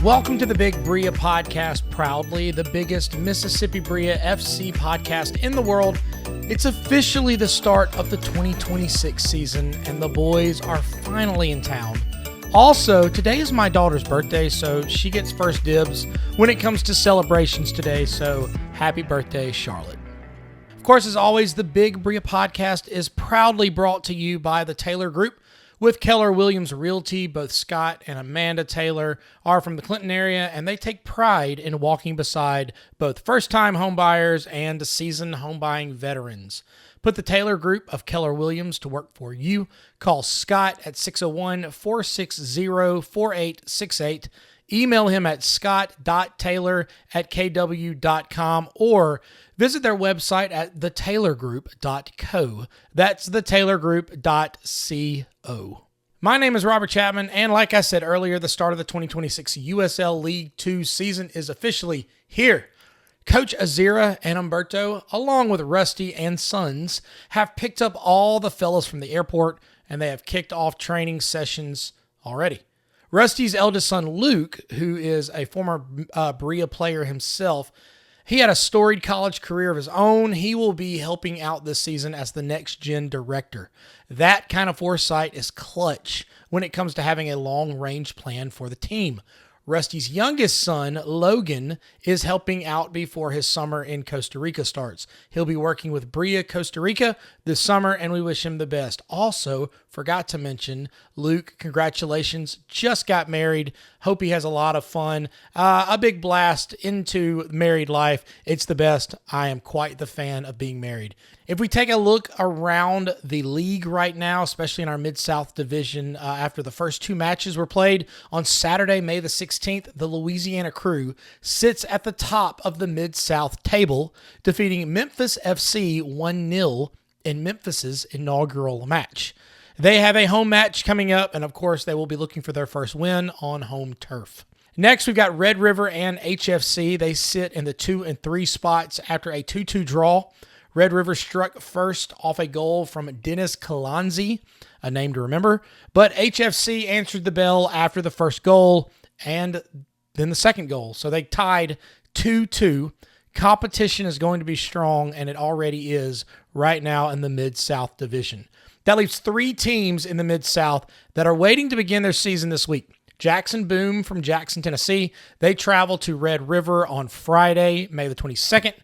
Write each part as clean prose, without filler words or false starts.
Welcome to the Big Brilla Podcast, proudly the biggest Mississippi Brilla FC podcast in the world. It's officially the start of the 2026 season, and the boys are finally in town. Also, today is my daughter's birthday, so she gets first dibs when it comes to celebrations today, so happy birthday, Charlotte. Of course, as always, the Big Brilla Podcast is proudly brought to you by the Taylor Group. With Keller Williams Realty, both Scott and Amanda Taylor are from the Clinton area, and they take pride in walking beside both first-time homebuyers and seasoned homebuying veterans. Put the Taylor Group of Keller Williams to work for you. Call Scott at 601-460-4868. Email him at scott.taylor@kw.com or visit their website at thetaylorgroup.co. That's thetaylorgroup.co. My name is Robert Chapman, and like I said earlier, the start of the 2026 USL League Two season is officially here. Coach Azira and Umberto, along with Rusty and Sons, have picked up all the fellas from the airport, and they have kicked off training sessions already. Rusty's eldest son, Luke, who is a former Brilla player himself, he had a storied college career of his own. He will be helping out this season as the next-gen director. That kind of foresight is clutch when it comes to having a long-range plan for the team. Rusty's youngest son, Logan, is helping out before his summer in Costa Rica starts. He'll be working with Brilla Costa Rica this summer, and we wish him the best. Also, forgot to mention, Luke, congratulations, just got married. Hope he has a lot of fun. A big blast into married life. It's the best. I am quite the fan of being married. If we take a look around the league right now, especially in our Mid-South division, after the first two matches were played on Saturday, May the 16th, the Louisiana Crew sits at the top of the Mid-South table, defeating Memphis FC 1-0 in Memphis's inaugural match. They have a home match coming up, and of course, they will be looking for their first win on home turf. Next, we've got Red River and HFC. They sit in the 2 and 3 spots after a 2-2 draw. Red River struck first off a goal from Dennis Kalanzi, a name to remember, but HFC answered the bell after the first goal and then the second goal. So they tied 2-2. Competition is going to be strong, and it already is right now in the Mid-South division. That leaves 3 teams in the Mid-South that are waiting to begin their season this week. Jackson Boom from Jackson, Tennessee. They travel to Red River on Friday, May the 22nd.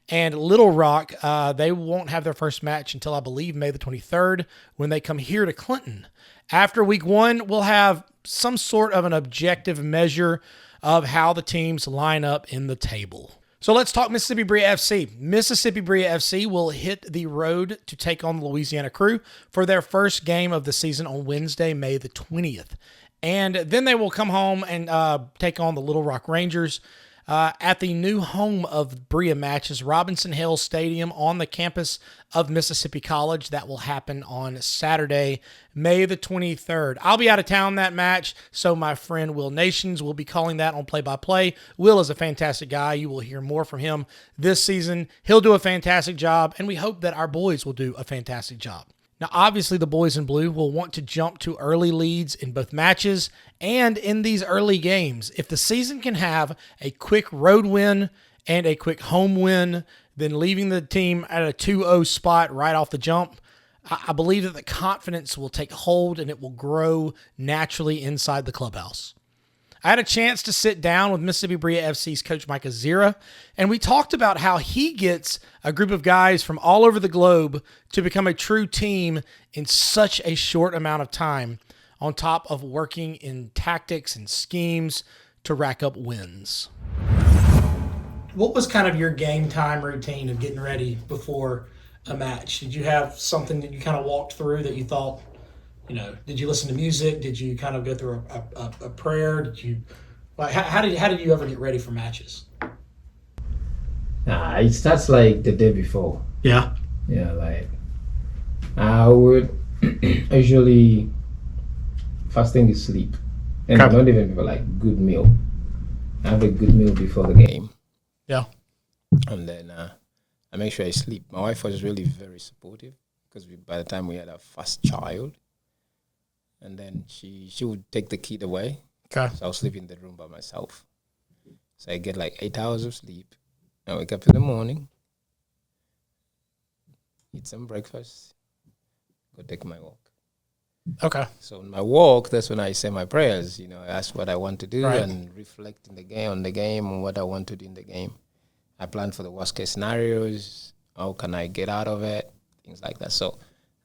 And Little Rock, they won't have their first match until, I believe, May the 23rd when they come here to Clinton. After week 1, we'll have some sort of an objective measure of how the teams line up in the table. So let's talk Mississippi Brilla FC. Mississippi Brilla FC will hit the road to take on the Louisiana Crew for their first game of the season on Wednesday, May the 20th. And then they will come home and take on the Little Rock Rangers at the new home of Brilla matches, Robinson Hill Stadium on the campus of Mississippi College. That will happen on Saturday, May the 23rd. I'll be out of town that match, so my friend Will Nations will be calling that on play-by-play. Will is a fantastic guy. You will hear more from him this season. He'll do a fantastic job, and we hope that our boys will do a fantastic job. Now, obviously, the boys in blue will want to jump to early leads in both matches and in these early games. If the season can have a quick road win and a quick home win, then leaving the team at a 2-0 spot right off the jump, I believe that the confidence will take hold and it will grow naturally inside the clubhouse. I had a chance to sit down with Mississippi Brilla FC's coach Mike Azira, and we talked about how he gets a group of guys from all over the globe to become a true team in such a short amount of time, on top of working in tactics and schemes to rack up wins. What was kind of your game time routine of getting ready before a match? Did you have something that you kind of walked through that you thought, did you listen to music? Did you kind of go through a prayer? Did you, how did you ever get ready for matches? It starts like the day before. Yeah. Yeah, like I would usually first thing is sleep, and I don't even have like good meal. I have a good meal before the game. Yeah. And then I make sure I sleep. My wife was really very supportive because by the time we had our first child, and then she would take the kid away Okay. So I'll sleep in the room by myself. So I get like 8 hours of sleep. I wake up in the morning, eat some breakfast, go take my walk. Okay. So on my walk, that's when I say my prayers. You know, I ask what I want to do Right. and reflect on the game and what I want to do in the game. I plan for the worst case scenarios. How can I get out of it? Things like that. So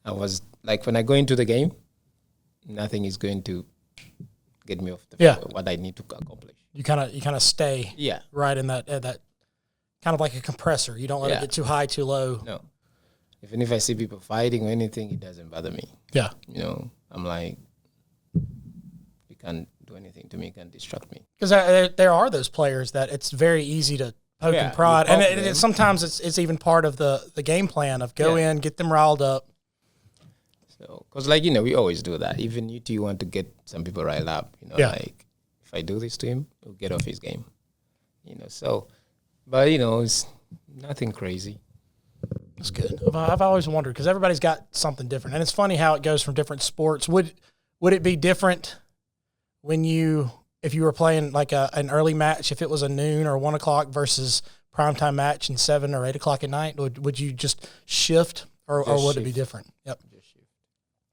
I was like, when I go into the game, nothing is going to get me off the field, what I need to accomplish. You kind of stay right in that kind of like a compressor. You don't let it get too high, too low. No. Even if I see people fighting or anything, it doesn't bother me. Yeah. You know, I'm like, you can't do anything to me, you can't distract me. Because there are those players that it's very easy to poke and prod. And sometimes it's even part of the game plan of go in, get them riled up. So, because like, you know, we always do that. Even you two want to get some people riled up. You know, like if I do this to him, he'll get off his game. You know, so, but you know, it's nothing crazy. That's good. I've always wondered because everybody's got something different, and it's funny how it goes from different sports. Would it be different if you were playing like an early match, if it was a noon or 1 o'clock versus primetime match and 7 or 8 o'clock at night? Would you just shift, or would it be different? Yep, just shift.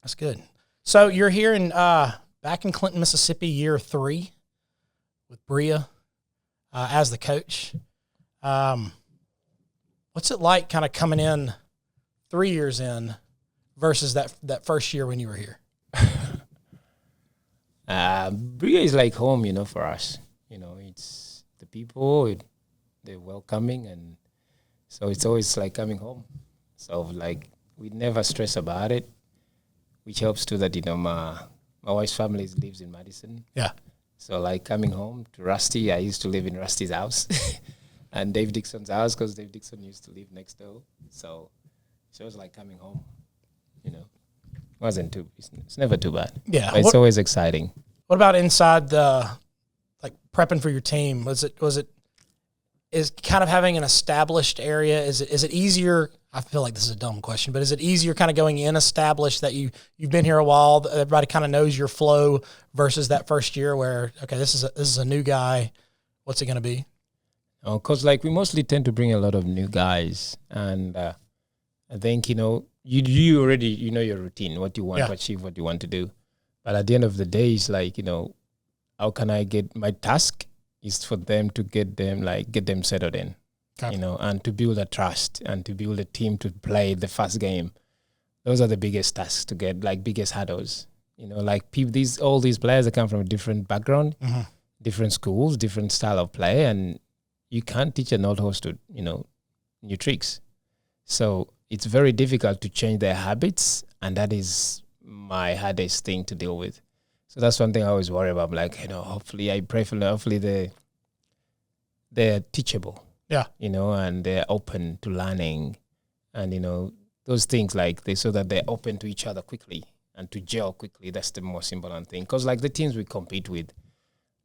That's good. So you're here in back in Clinton, Mississippi, year 3 with Brilla as the coach. What's it like kind of coming in 3 years in versus that first year when you were here? Brilla is like home, you know, for us. You know, it's the people, they're welcoming, and so it's always like coming home. So like we never stress about it, which helps too that, you know, my wife's family lives in Madison. Yeah. So like coming home to Rusty, I used to live in Rusty's house. And Dave Dixon's house, because Dave Dixon used to live next door. So it was like coming home, you know. It's never too bad. Yeah. But it's always exciting. What about inside like prepping for your team? Is kind of having an established area, is it easier? I feel like this is a dumb question, but is it easier kind of going in established that you've been here a while, everybody kind of knows your flow versus that first year where, okay, this is a new guy, what's it going to be? Because like we mostly tend to bring a lot of new guys, and I think, you know, you already, you know, your routine, what you want to achieve, what you want to do. But at the end of the day, it's like, you know, how can I get, my task is for them to get them settled in, you know, and to build a trust and to build a team to play the first game. Those are the biggest tasks to get, like biggest hurdles. You know, like all these players that come from a different background, different schools, different style of play, and you can't teach an old horse to, you know, new tricks. So it's very difficult to change their habits, and that is my hardest thing to deal with. So that's one thing I always worry about. I'm like, you know, hopefully I pray for them, hopefully they're teachable. Yeah. You know, and they're open to learning, and, you know, those things like so that they're open to each other quickly and to gel quickly. That's the most important thing. Because like the teams we compete with,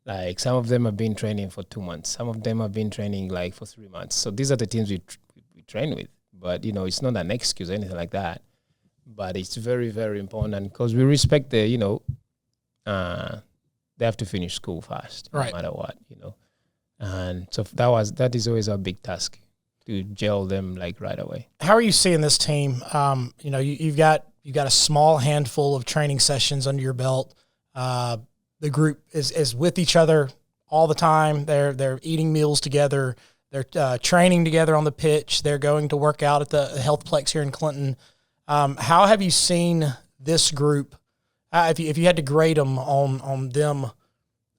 like some of them have been training for 2 months. Some of them have been training like for 3 months. So these are the teams we train with. But, you know, it's not an excuse or anything like that. But it's very, very important because we respect you know, they have to finish school first, no matter what, you know. And so that is always our big task, to gel them like right away. How are you seeing this team? You know, you've got a small handful of training sessions under your belt. The group is with each other all the time. They're eating meals together. They're training together on the pitch. They're going to work out at the Healthplex here in Clinton. How have you seen this group? If you had to grade them on them,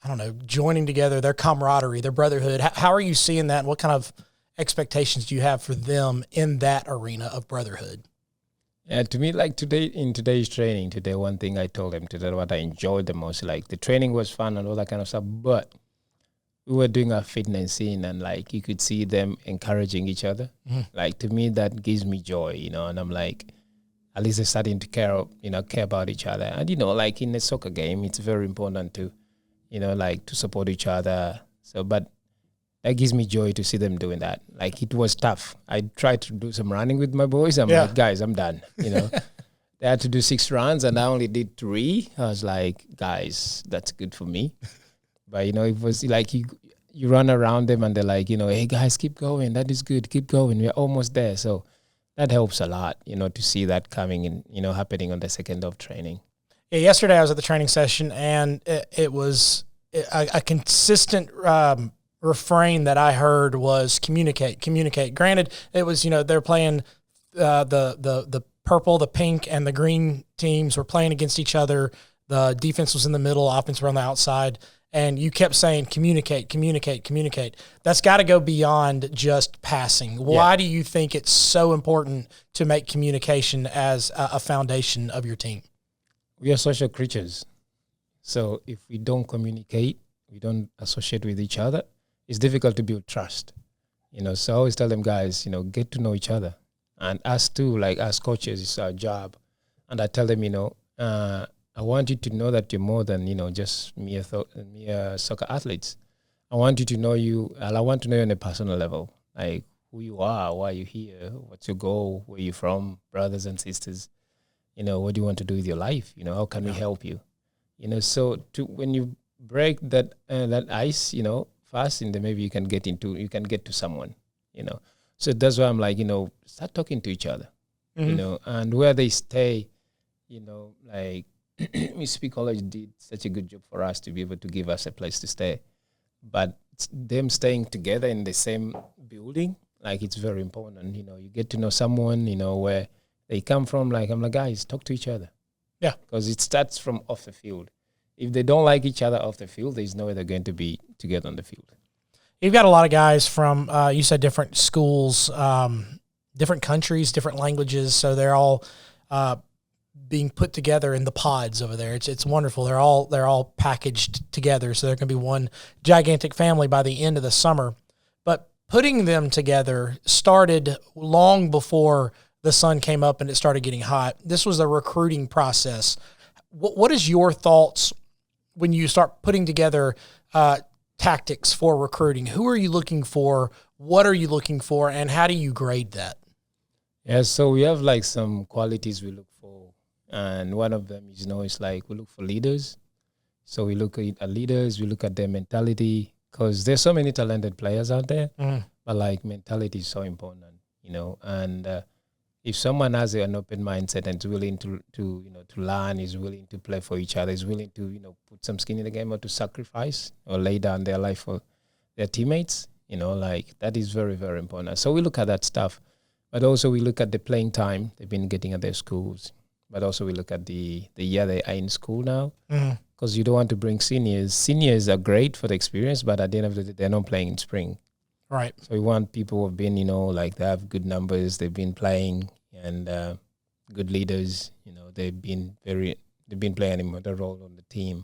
I don't know, joining together, their camaraderie, their brotherhood, how are you seeing that? And what kind of expectations do you have for them in that arena of brotherhood? Yeah, to me, like in today's training, one thing I told them today, what I enjoyed the most, like the training was fun and all that kind of stuff, but we were doing our fitness scene, and like you could see them encouraging each other. Like to me, that gives me joy, you know, and I'm like, at least they're starting to care about each other. And, you know, like in a soccer game, it's very important to, you know, like to support each other. So, but that gives me joy to see them doing that. Like it was tough. I tried to do some running with my boys. I'm like, guys, I'm done. You know, they had to do 6 runs and I only did 3. I was like, guys, that's good for me. But, it was like you run around them and they're like, hey, guys, keep going. That is good. Keep going. We're almost there. So that helps a lot, to see that coming in, happening on the second of training. Yeah, yesterday I was at the training session, and it was a consistent refrain that I heard was communicate. Granted, it was, they're playing the purple, the pink, and the green teams were playing against each other. The defense was in the middle, offense were on the outside. And you kept saying, communicate. That's got to go beyond just passing. Why do you think it's so important to make communication as a foundation of your team? We are social creatures. So if we don't communicate, we don't associate with each other, it's difficult to build trust. So I always tell them, guys, get to know each other. And us too, like as coaches, it's our job. And I tell them, I want you to know that you're more than, just mere soccer athletes. I want you to know you, and I want to know you on a personal level, like who you are, why you're here, what's your goal, where you're from, brothers and sisters. What do you want to do with your life? How can we help you? So when you break that ice, fast, and then maybe you can get to someone, So that's why I'm like, start talking to each other, and where they stay, like, Mississippi College did such a good job for us to be able to give us a place to stay. But them staying together in the same building, like, it's very important. You get to know someone, where they come from. Like, I'm like, guys, talk to each other. Yeah. Because it starts from off the field. If they don't like each other off the field, there's no way they're going to be together on the field. You've got a lot of guys from, you said different schools, different countries, different languages. So they're all being put together in the pods over there. It's wonderful. They're all packaged together, so there can be one gigantic family by the end of the summer. But putting them together started long before the sun came up and it started getting hot. This was a recruiting process. What is your thoughts when you start putting together tactics for recruiting? Who are you looking for? What are you looking for? And how do you grade that? Yeah, so we have like some qualities we look for. And one of them is, it's like we look for leaders. So we look at leaders, we look at their mentality, because there's so many talented players out there, but like mentality is so important, and if someone has an open mindset and is willing to learn, is willing to play for each other, is willing to, put some skin in the game or to sacrifice or lay down their life for their teammates, like that is very, very important. So we look at that stuff, but also we look at the playing time they've been getting at their schools. But also we look at the year they are in school now, because you don't want to bring seniors. Seniors are great for the experience, but at the end of the day, they're not playing in spring. Right. So we want people who have been, like they have good numbers, they've been playing, and good leaders. They've been playing a major role on the team.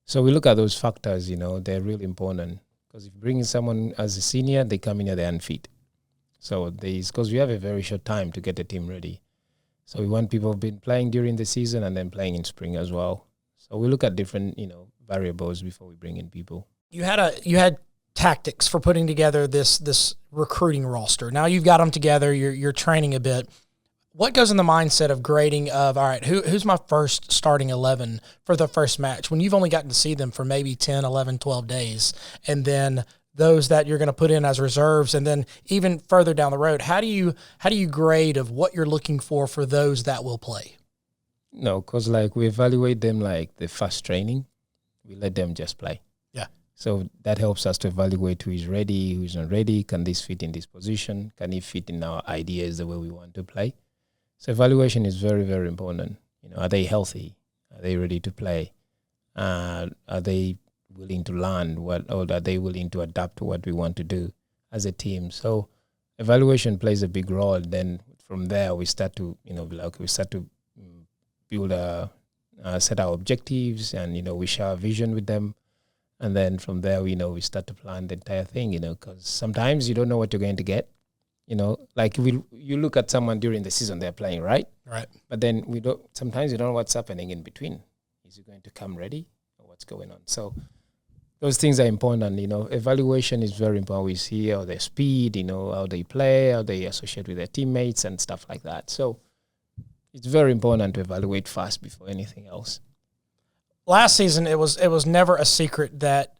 So we look at those factors. They're really important, because if you bring in someone as a senior, they come in at their unfit. So because we have a very short time to get the team ready. So we want people who've been playing during the season and then playing in spring as well. So we look at different, variables before we bring in people. You had tactics for putting together this recruiting roster. Now you've got them together. You're training a bit. What goes in the mindset of grading of, all right, who's my first starting 11 for the first match when you've only gotten to see them for maybe 10, 11, 12 days, and then those that you're going to put in as reserves, and then even further down the road, how do you grade of what you're looking for those that will play? No, because like we evaluate them like the first training, we let them just play. Yeah. So that helps us to evaluate who is ready, who is not ready. Can this fit in this position? Can it fit in our ideas the way we want to play? So evaluation is very, very important. Are they healthy? Are they ready to play? Are they willing to learn or are they willing to adapt to what we want to do as a team? So evaluation plays a big role. Then from there we start to build set our objectives, and we share a vision with them, and then from there we start to plan the entire thing. Because sometimes you don't know what you're going to get. Like you look at someone during the season, they're playing, right? Right. But then sometimes you don't know what's happening in between. Is he going to come ready, or what's going on? So those things are important. Evaluation is very important. We see how their speed, how they play, how they associate with their teammates and stuff like that. So it's very important to evaluate fast before anything else. Last season, it was never a secret that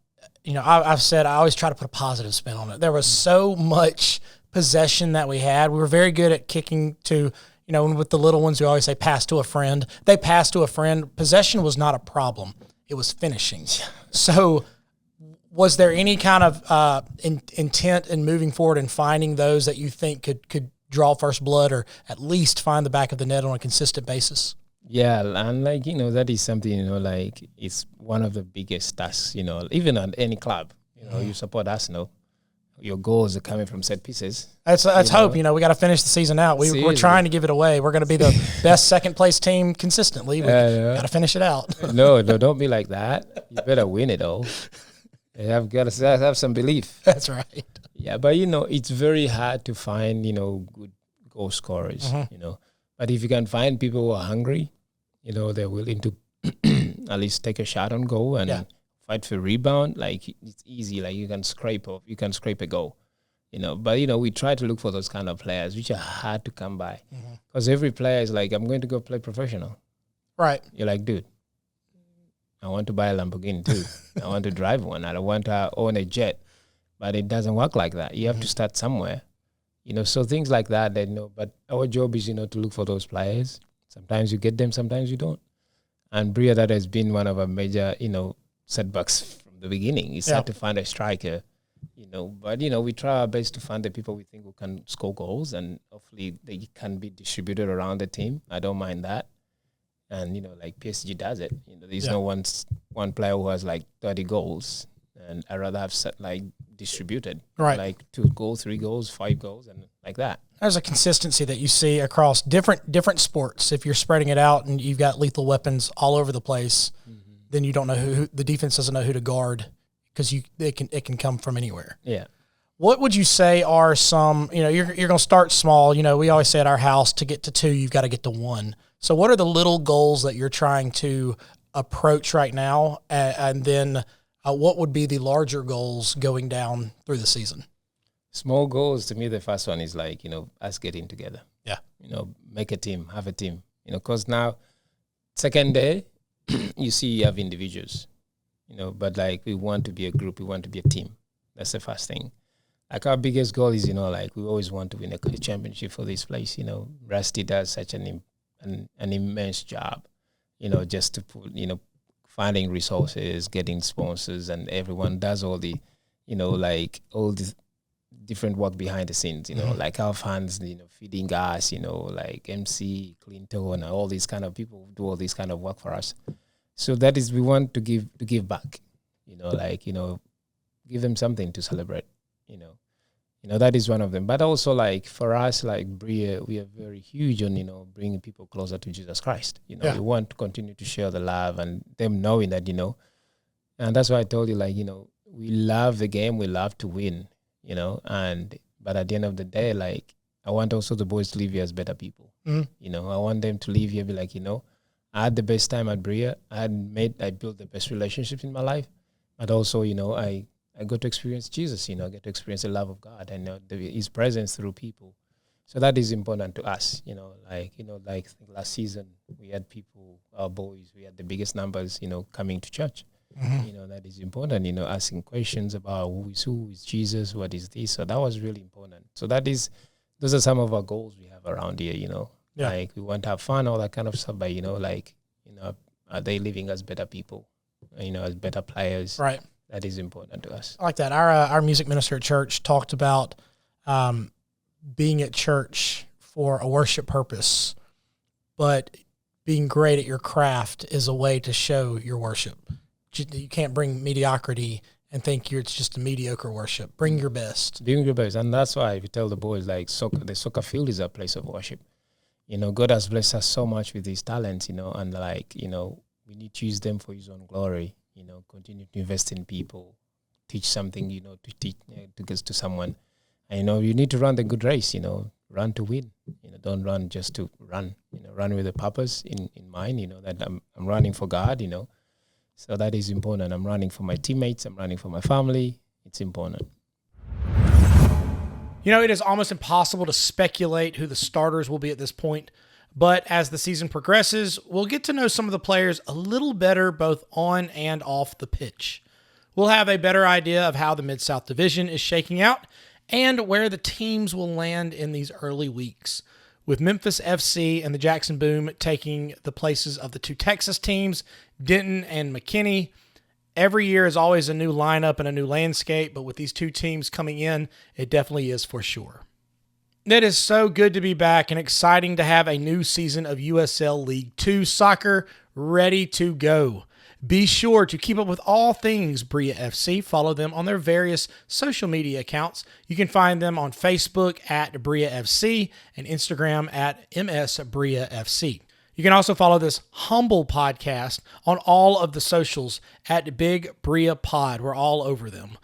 I've said I always try to put a positive spin on it. There was so much possession that we had. We were very good at kicking to, with the little ones, we always say pass to a friend. They passed to a friend. Possession was not a problem. It was finishing. So was there any kind of intent in moving forward and finding those that you think could draw first blood or at least find the back of the net on a consistent basis? Yeah, and that is something, it's one of the biggest tasks, even at any club, you support Arsenal, your goals are coming from set pieces. That's hope, we got to finish the season out. We're trying to give it away. We're going to be the best second place team consistently. We got to finish it out. No, don't be like that. You better win it all. You have got to have some belief. That's right. Yeah, but, it's very hard to find, good goal scorers, But if you can find people who are hungry, they're willing to at least take a shot on goal and fight for rebound. It's easy. You can scrape a goal, But we try to look for those kind of players, which are hard to come by, because every player is like, I'm going to go play professional. Right. You're like, dude, I want to buy a Lamborghini too. I want to drive one. I don't want to own a jet. But it doesn't work like that. You have to start somewhere, So things like that. But our job is, to look for those players. Sometimes you get them, sometimes you don't. And Brilla, that has been one of our major, setbacks from the beginning. It's hard to find a striker, But, we try our best to find the people we think who can score goals, and hopefully they can be distributed around the team. I don't mind that. And, PSG does it. There's no one player who has 30 goals. And I'd rather have distributed. Right. 2 goals, 3 goals, 5 goals, and like that. There's a consistency that you see across different sports. If you're spreading it out and you've got lethal weapons all over the place, then you don't know who the defense doesn't know who to guard, because it can come from anywhere. Yeah. What would you say are some, you're going to start small. We always say at our house, to get to 2, you've got to get to 1. So what are the little goals that you're trying to approach right now? And then what would be the larger goals going down through the season? Small goals, to me, the first one is us getting together. Yeah. Make a team, have a team. Because now, second day, you see you have individuals, but we want to be a group, we want to be a team. That's the first thing. Our biggest goal is, we always want to win a championship for this place. Rusty does such an immense job, just to put, finding resources, getting sponsors, and everyone does all the, all the different work behind the scenes, our fans, feeding us, MC, Clinton, and all these kind of people who do all this kind of work for us. So that is, we want to give back, give them something to celebrate, that is one of them. But also for us, Brilla, we are very huge on, bringing people closer to Jesus Christ. We want to continue to share the love and them knowing that, and that's why I told you, we love the game, we love to win, but at the end of the day, I want also the boys to leave here as better people. I want them to leave here be I had the best time at Brilla. I built the best relationships in my life, but also, I got to experience Jesus, I get to experience the love of God and His presence through people. So that is important to us, last season we had people, our boys, we had the biggest numbers, coming to church. That is important, asking questions about who is Jesus, what is this? So that was really important. So those are some of our goals we have around here, we want to have fun, all that kind of stuff, but, are they living as better people, as better players? Right. That is important to us. I like that. Our music minister at church talked about being at church for a worship purpose, but being great at your craft is a way to show your worship. You can't bring mediocrity and think it's just a mediocre worship. Bring your best. Bring your best. And that's why we tell the boys, soccer, the soccer field is a place of worship. God has blessed us so much with these talents, and we need to use them for His own glory. Continue to invest in people, teach something, to teach to someone. And, you need to run the good race, run to win. Don't run just to run, run with a purpose in mind, that I'm running for God, So that is important. I'm running for my teammates. I'm running for my family. It's important. It is almost impossible to speculate who the starters will be at this point. But as the season progresses, we'll get to know some of the players a little better, both on and off the pitch. we'll have a better idea of how the Mid-South Division is shaking out and where the teams will land in these early weeks. With Memphis FC and the Jackson Boom taking the places of the two Texas teams, Denton and McKinney, every year is always a new lineup and a new landscape, but with these two teams coming in, it definitely is for sure. It is so good to be back and exciting to have a new season of USL League Two soccer ready to go. Be sure to keep up with all things Brilla FC. Follow them on their various social media accounts. You can find them on Facebook at Brilla FC and Instagram at MS Brilla FC. You can also follow this humble podcast on all of the socials at Big Brilla Pod. We're all over them.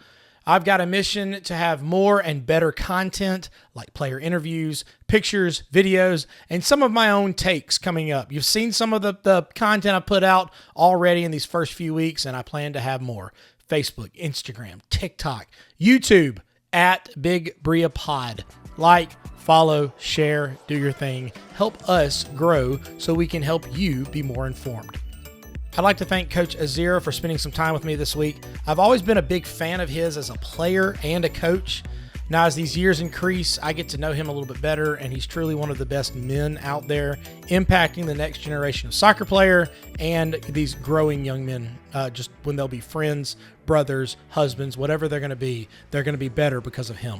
I've got a mission to have more and better content like player interviews, pictures, videos, and some of my own takes coming up. You've seen some of the content I put out already in these first few weeks, and I plan to have more. Facebook, Instagram, TikTok, YouTube at Big Brilla Pod. Like, follow, share, do your thing. Help us grow so we can help you be more informed. I'd like to thank Coach Azira for spending some time with me this week. I've always been a big fan of his as a player and a coach. Now, as these years increase, I get to know him a little bit better, and he's truly one of the best men out there, impacting the next generation of soccer player and these growing young men. Just when they'll be friends, brothers, husbands, whatever they're going to be better because of him.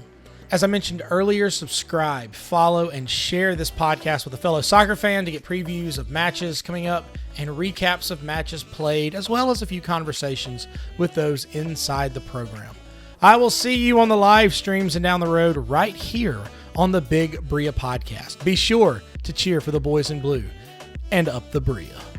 As I mentioned earlier, subscribe, follow, and share this podcast with a fellow soccer fan to get previews of matches coming up and recaps of matches played, as well as a few conversations with those inside the program. I will see you on the live streams and down the road right here on the Big Brilla Podcast. Be sure to cheer for the boys in blue and up the Brilla.